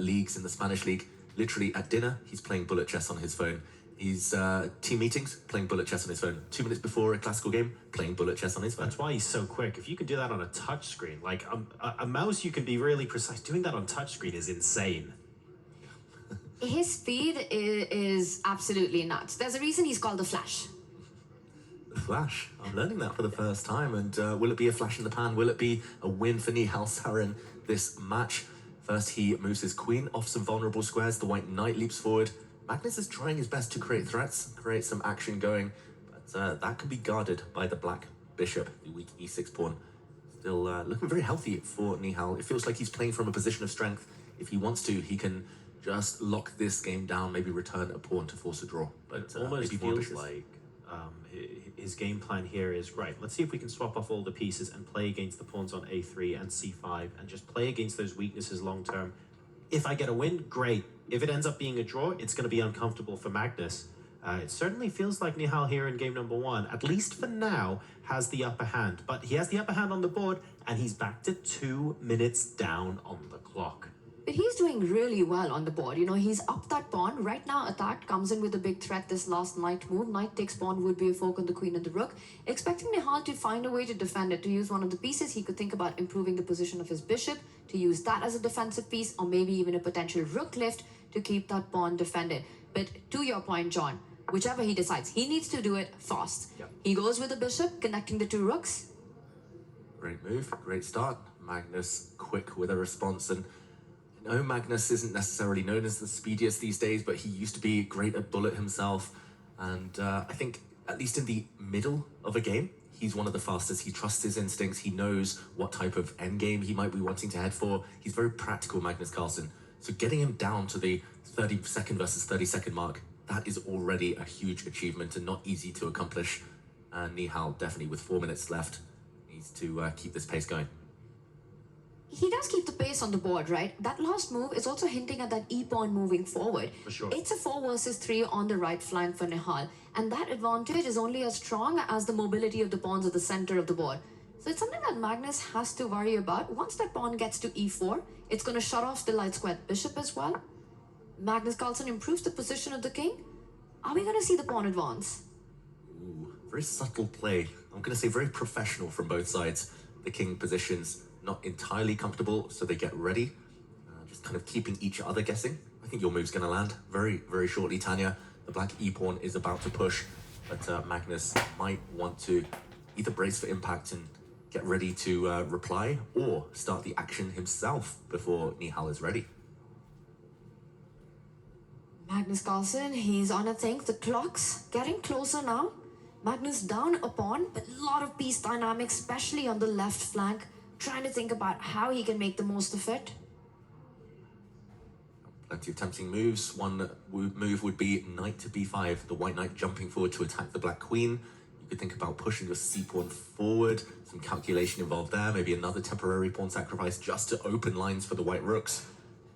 leagues in the Spanish league. Literally at dinner, he's playing bullet chess on his phone. He's team meetings, playing bullet chess on his phone. 2 minutes before a classical game, playing bullet chess on his phone. That's why he's so quick. If you can do that on a touch screen, like a mouse, you can be really precise. Doing that on touch screen is insane. His speed is absolutely nuts. There's a reason he's called the Flash. The Flash. I'm learning that for the first time. And will it be a flash in the pan? Will it be a win for Nihal Sarin this match? First, he moves his queen off some vulnerable squares. The white knight leaps forward. Magnus is trying his best to create threats, create some action going, but that can be guarded by the black bishop, the weak e6 pawn. Still looking very healthy for Nihal. It feels like he's playing from a position of strength. If he wants to, he can just lock this game down, maybe return a pawn to force a draw. But it almost feels like his game plan here is, right, let's see if we can swap off all the pieces and play against the pawns on a3 and c5 and just play against those weaknesses long term. If I get a win, great. If it ends up being a draw, it's going to be uncomfortable for Magnus. It certainly feels like Nihal here in game number 1, at least for now, has the upper hand. But he has the upper hand on the board, and he's back to 2 minutes down on the clock. But he's doing really well on the board. You know, he's up that pawn. Right now, attack comes in with a big threat, this last knight move. Knight takes pawn would be a fork on the queen and the rook. Expecting Nihal to find a way to defend it, to use one of the pieces, he could think about improving the position of his bishop, to use that as a defensive piece, or maybe even a potential rook lift to keep that pawn defended. But to your point, John, whichever he decides, he needs to do it fast. Yep. He goes with the bishop, connecting the 2 rooks. Great move, great start. Magnus quick with a response, and no, Magnus isn't necessarily known as the speediest these days, but he used to be great at bullet himself. And I think, at least in the middle of a game, he's one of the fastest. He trusts his instincts. He knows what type of endgame he might be wanting to head for. He's very practical, Magnus Carlsen. So getting him down to the 30-second versus 30-second mark, that is already a huge achievement and not easy to accomplish. Nihal, definitely with 4 minutes left, needs to keep this pace going. He does keep the pace on the board, right? That last move is also hinting at that e-pawn moving forward. For sure. It's a 4 versus 3 on the right flank for Nihal, and that advantage is only as strong as the mobility of the pawns at the center of the board. So it's something that Magnus has to worry about. Once that pawn gets to e4, it's going to shut off the light squared bishop as well. Magnus Carlsen improves the position of the king. Are we going to see the pawn advance? Ooh, very subtle play. I'm going to say very professional from both sides. The king positions not entirely comfortable, so they get ready, just kind of keeping each other guessing. I think your move's going to land very, very shortly, Tanya. The black e-pawn is about to push, but Magnus might want to either brace for impact and get ready to reply, or start the action himself before Nihal is ready. Magnus Carlsen, he's on a thing. The clock's getting closer now. Magnus down a pawn, but a lot of piece dynamics, especially on the left flank. Trying to think about how he can make the most of it. Plenty of tempting moves. One move would be knight to b5, the white knight jumping forward to attack the black queen. You could think about pushing your c-pawn forward, some calculation involved there, maybe another temporary pawn sacrifice just to open lines for the white rooks.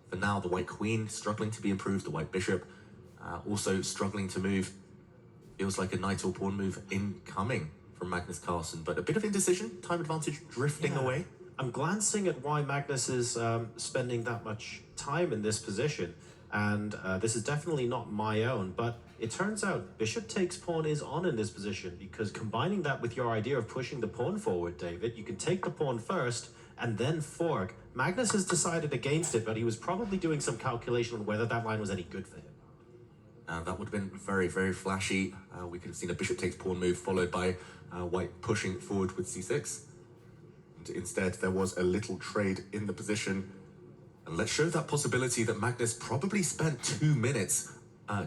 For now, the white queen struggling to be improved, the white bishop also struggling to move. Feels like a knight or pawn move incoming from Magnus Carlsen, but a bit of indecision, time advantage drifting away. I'm glancing at why Magnus is spending that much time in this position, and this is definitely not my own, but it turns out bishop takes pawn is on in this position, because combining that with your idea of pushing the pawn forward, David, you can take the pawn first and then fork. Magnus has decided against it, but he was probably doing some calculation on whether that line was any good for him. That would have been very, very flashy. We could have seen a bishop takes pawn move followed by white pushing forward with c6. And instead, there was a little trade in the position. And let's show that possibility that Magnus probably spent 2 minutes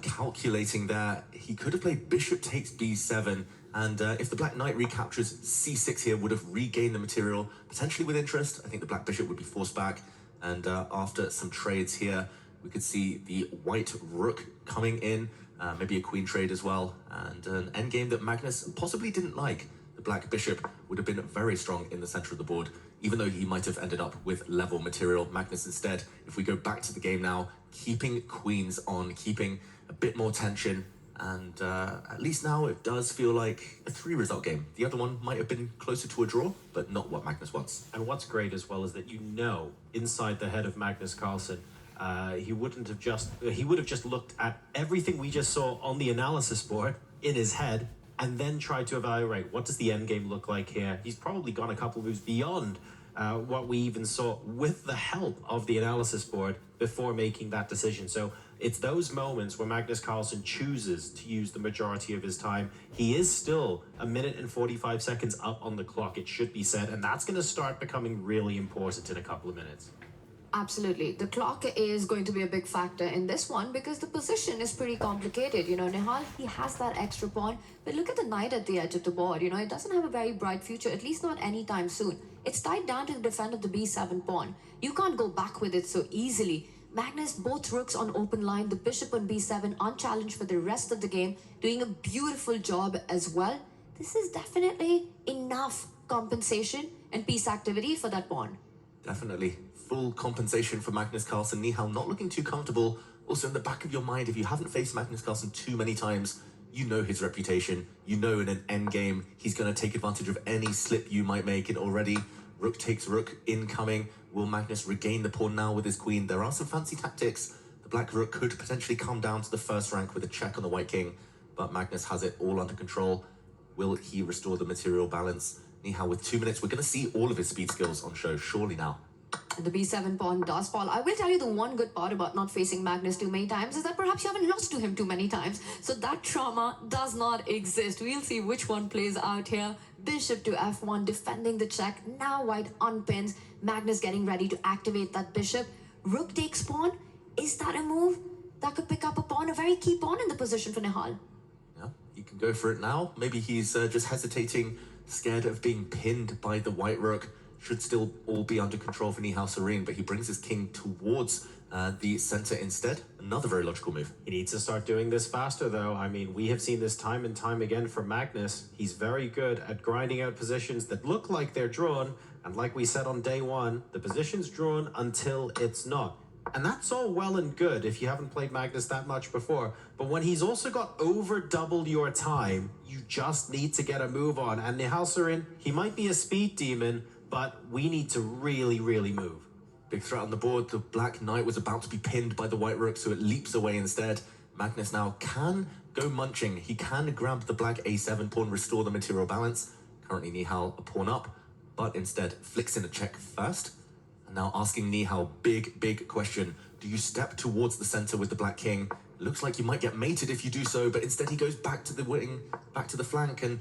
calculating there. He could have played bishop takes b7, and if the black knight recaptures c6 here, would have regained the material, potentially with interest. I think the black bishop would be forced back, and after some trades here, we could see the white rook coming in, maybe a queen trade as well, and an endgame that Magnus possibly didn't like. The black bishop would have been very strong in the center of the board, even though he might have ended up with level material. Magnus instead, if we go back to the game now, keeping queens on, keeping a bit more tension, and at least now it does feel like a 3-result game. The other one might have been closer to a draw, but not what Magnus wants. And what's great as well is that you know, inside the head of Magnus Carlsen, he would have just looked at everything we just saw on the analysis board in his head and then tried to evaluate what does the endgame look like here. He's probably gone a couple moves beyond what we even saw with the help of the analysis board before making that decision. So it's those moments where Magnus Carlsen chooses to use the majority of his time. He is still 1 minute and 45 seconds up on the clock, it should be said, and that's going to start becoming really important in a couple of minutes. Absolutely. The clock is going to be a big factor in this one because the position is pretty complicated. Nihal, he has that extra pawn, but look at the knight at the edge of the board. It doesn't have a very bright future, at least not anytime soon. It's tied down to the defend of the b7 pawn. You can't go back with it so easily. Magnus, both rooks on open line, the bishop on b7 unchallenged for the rest of the game, doing a beautiful job as well. This is definitely enough compensation and piece activity for that pawn. Definitely. Full compensation for Magnus Carlsen. Nihal not looking too comfortable. Also in the back of your mind, if you haven't faced Magnus Carlsen too many times, you know his reputation. You know in an endgame, he's going to take advantage of any slip you might make. And already, rook takes rook incoming. Will Magnus regain the pawn now with his queen? There are some fancy tactics. The black rook could potentially come down to the first rank with a check on the white king, but Magnus has it all under control. Will he restore the material balance? Nihal, with 2 minutes, we're going to see all of his speed skills on show, surely now. And the b7 pawn does fall. I will tell you the one good part about not facing Magnus too many times is that perhaps you haven't lost to him too many times. So that trauma does not exist. We'll see which one plays out here. Bishop to f1, defending the check. Now white unpins. Magnus getting ready to activate that bishop. Rook takes pawn. Is that a move that could pick up a pawn? A very key pawn in the position for Nihal. Yeah, he can go for it now. Maybe he's just hesitating, scared of being pinned by the white rook. Should still all be under control for Nihal Sarin, but he brings his king towards the center instead. Another very logical move. He needs to start doing this faster, though. I mean, we have seen this time and time again from Magnus. He's very good at grinding out positions that look like they're drawn, and like we said on day one, the position's drawn until it's not. And that's all well and good if you haven't played Magnus that much before, but when he's also got over double your time, you just need to get a move on. And Nihal Sarin, he might be a speed demon, but we need to really, really move. Big threat on the board. The black knight was about to be pinned by the white rook, so it leaps away instead. Magnus now can go munching. He can grab the black a7 pawn, restore the material balance. Currently Nihal a pawn up, but instead flicks in a check first. And now asking Nihal, big question. Do you step towards the center with the black king? Looks like you might get mated if you do so, but instead he goes back to the wing, back to the flank, and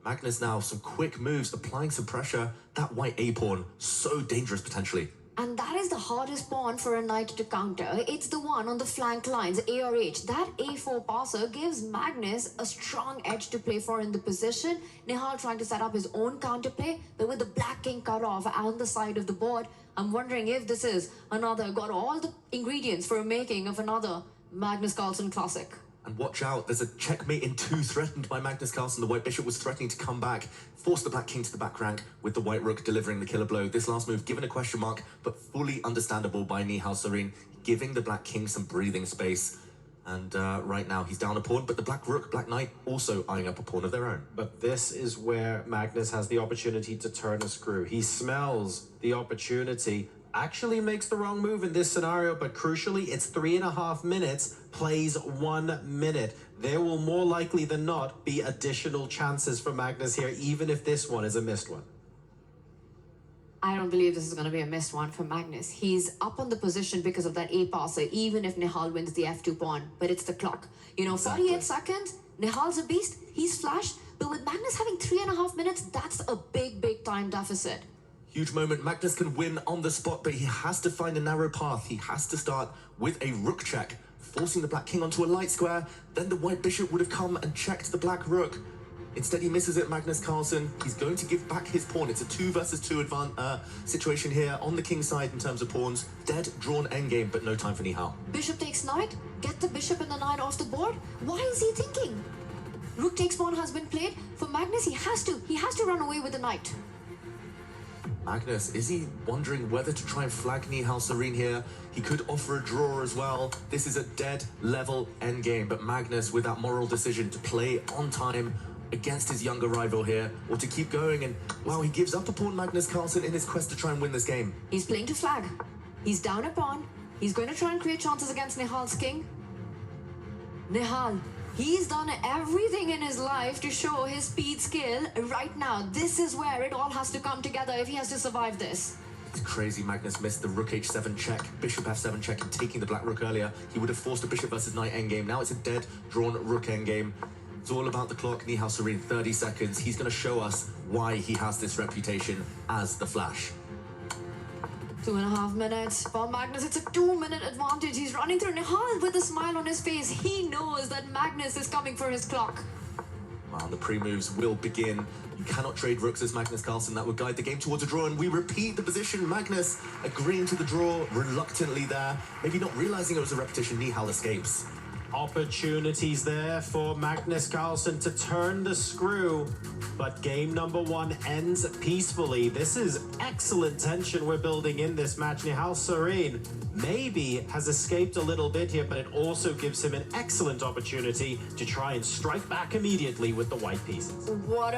Magnus now, some quick moves, applying some pressure. That white a-pawn, so dangerous potentially. And that is the hardest pawn for a knight to counter. It's the one on the flank lines, A or H. That a4 passer gives Magnus a strong edge to play for in the position. Nihal trying to set up his own counterplay, but with the black king cut off on the side of the board, I'm wondering if this is got all the ingredients for a making of another Magnus Carlsen classic. And watch out, there's a checkmate in 2 threatened by Magnus Carlsen. The white bishop was threatening to come back, force the black king to the back rank, with the white rook delivering the killer blow. This last move given a question mark, but fully understandable by Nihal Sarin, giving the black king some breathing space. And right now he's down a pawn, but the black rook, black knight also eyeing up a pawn of their own. But this is where Magnus has the opportunity to turn a screw. He smells the opportunity, actually makes the wrong move in this scenario, but crucially, it's 3.5 minutes, plays 1 minute. There will more likely than not be additional chances for Magnus here, even if this one is a missed one. I don't believe this is going to be a missed one for Magnus. He's up on the position because of that A passer, even if Nihal wins the F2 pawn. But it's the clock. 48 seconds, Nihal's a beast, he's flashed. But with Magnus having 3.5 minutes, that's a big time deficit. Huge moment. Magnus can win on the spot, but he has to find a narrow path. He has to start with a rook check, forcing the black king onto a light square. Then the white bishop would have come and checked the black rook. Instead, he misses it, Magnus Carlsen. He's going to give back his pawn. It's a 2 versus 2 situation here on the king's side in terms of pawns. Dead, drawn endgame, but no time for Nihal. Bishop takes knight. Get the bishop and the knight off the board. Why is he thinking? Rook takes pawn has been played. For Magnus, he has to run away with the knight. Magnus, is he wondering whether to try and flag Nihal Sarin here? He could offer a draw as well. This is a dead level endgame, but Magnus with that moral decision to play on time against his younger rival here, or to keep going, and wow, he gives up a pawn, Magnus Carlsen, in his quest to try and win this game. He's playing to flag. He's down a pawn. He's going to try and create chances against Nihal's king. Nihal, he's done everything in his life to show his speed skill. Right now, this is where it all has to come together if he has to survive this. It's crazy Magnus missed the rook h7 check, bishop f7 check, and taking the black rook earlier. He would have forced a bishop versus knight endgame. Now it's a dead, drawn rook endgame. It's all about the clock. Nihal Sarin, 30 seconds. He's going to show us why he has this reputation as the Flash. 2.5 minutes for Magnus. It's a 2-minute advantage. He's running through Nihal with a smile on his face. He knows that Magnus is coming for his clock. Well, the pre-moves will begin. You cannot trade rooks as Magnus Carlsen. That would guide the game towards a draw, and we repeat the position. Magnus agreeing to the draw, reluctantly there. Maybe not realizing it was a repetition. Nihal escapes. Opportunities there for Magnus Carlsen to turn the screw, but game number 1 ends peacefully. This is excellent tension we're building in this match. Nihal Sarin maybe has escaped a little bit here, but it also gives him an excellent opportunity to try and strike back immediately with the white pieces. What